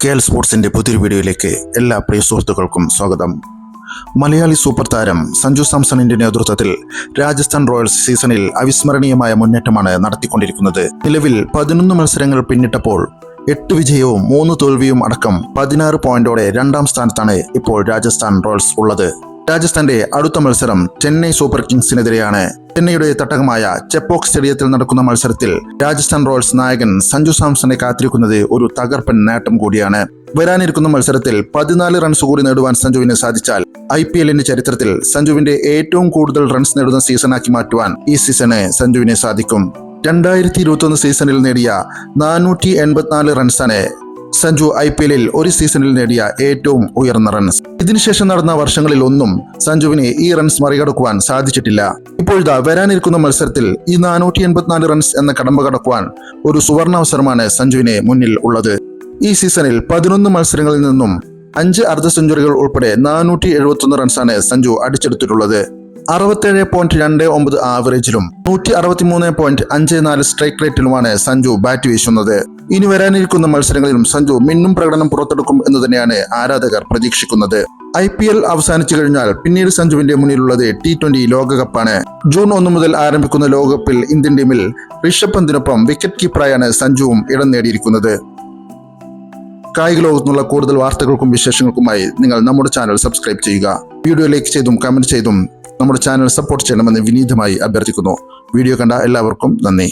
KL സ്പോർട്സിന്റെ പുതിയൊരു വീഡിയോയിലേക്ക് എല്ലാ പ്രിയ സുഹൃത്തുക്കൾക്കും സ്വാഗതം. മലയാളി സൂപ്പർ താരം സഞ്ജു സാംസണിന്റെ നേതൃത്വത്തിൽ രാജസ്ഥാൻ റോയൽസ് സീസണിൽ അവിസ്മരണീയമായ മുന്നേറ്റമാണ് നടത്തിക്കൊണ്ടിരിക്കുന്നത്. നിലവിൽ 11 മത്സരങ്ങൾ പിന്നിട്ടപ്പോൾ 8 വിജയവും 3 തോൽവിയും അടക്കം 16 പോയിന്റോടെ രണ്ടാം സ്ഥാനത്താണ് ഇപ്പോൾ രാജസ്ഥാൻ റോയൽസ് ഉള്ളത്. രാജസ്ഥാന്റെ അടുത്ത മത്സരം ചെന്നൈ സൂപ്പർ കിങ്സിനെതിരെയാണ്. ചെന്നൈയുടെ തട്ടകമായ ചെപ്പോക്ക് സ്റ്റേഡിയത്തിൽ നടക്കുന്ന മത്സരത്തിൽ രാജസ്ഥാൻ റോയൽസ് നായകൻ സഞ്ജു സാംസണെ കാത്തിരിക്കുന്നത് ഒരു തകർപ്പൻ നേട്ടം കൂടിയാണ്. വരാനിരിക്കുന്ന മത്സരത്തിൽ 14 റൺസ് കൂടി നേടുവാൻ സഞ്ജുവിന് സാധിച്ചാൽ IPL ചരിത്രത്തിൽ സഞ്ജുവിന്റെ ഏറ്റവും കൂടുതൽ റൺസ് നേടുന്ന സീസണാക്കി മാറ്റുവാൻ ഈ സീസണ് സഞ്ജുവിന് സാധിക്കും. 2021 സീസണിൽ നേടിയ 484 റൺസാണ് സഞ്ജു IPL ഒരു സീസണിൽ നേടിയ ഏറ്റവും ഉയർന്ന റൺസ്. ഇതിനുശേഷം നടന്ന വർഷങ്ങളിൽ ഒന്നും സഞ്ജുവിന് ഈ റൺസ് മറികടക്കുവാൻ സാധിച്ചിട്ടില്ല. ഇപ്പോഴത്തെ വരാനിരിക്കുന്ന മത്സരത്തിൽ ഈ 484 റൺസ് എന്ന കടമ്പ കടക്കുവാൻ ഒരു സുവർണാവസരമാണ് സഞ്ജുവിന് മുന്നിൽ ഉള്ളത്. ഈ സീസണിൽ 11 മത്സരങ്ങളിൽ നിന്നും 5 അർദ്ധ സെഞ്ചുറികൾ ഉൾപ്പെടെ 471 റൺസാണ് സഞ്ജു അടിച്ചെടുത്തിട്ടുള്ളത്. 67.29 ആവറേജിലും 163.54 സ്ട്രൈക്ക് റേറ്റിലുമാണ് സഞ്ജു ബാറ്റ് വീശുന്നത്. ഇനി വരാനിരിക്കുന്ന മത്സരങ്ങളിലും സഞ്ജു മിന്നും പ്രകടനം പുറത്തെടുക്കും എന്ന് തന്നെയാണ് ആരാധകർ പ്രതീക്ഷിക്കുന്നത്. IPL അവസാനിച്ചു കഴിഞ്ഞാൽ പിന്നീട് സഞ്ജുവിന്റെ മുന്നിലുള്ളത് T20 ലോകകപ്പാണ്. ജൂൺ 1 മുതൽ ആരംഭിക്കുന്ന ലോകകപ്പിൽ ഇന്ത്യൻ ടീമിൽ ഋഷഭ് പന്തിനൊപ്പം വിക്കറ്റ് കീപ്പറായാണ് സഞ്ജുവും ഇടം നേടിയിരിക്കുന്നത്. കായിക ലോകത്തുനിന്നുള്ള കൂടുതൽ വാർത്തകൾക്കും വിശേഷങ്ങൾക്കുമായി നിങ്ങൾ നമ്മുടെ ചാനൽ സബ്സ്ക്രൈബ് ചെയ്യുക. വീഡിയോ ലൈക്ക് ചെയ്തും കമന്റ് ചെയ്തും നമ്മുടെ ചാനൽ സപ്പോർട്ട് ചെയ്യണമെന്ന് വിനീതമായി അഭ്യർത്ഥിക്കുന്നു. വീഡിയോ കണ്ട എല്ലാവർക്കും നന്ദി.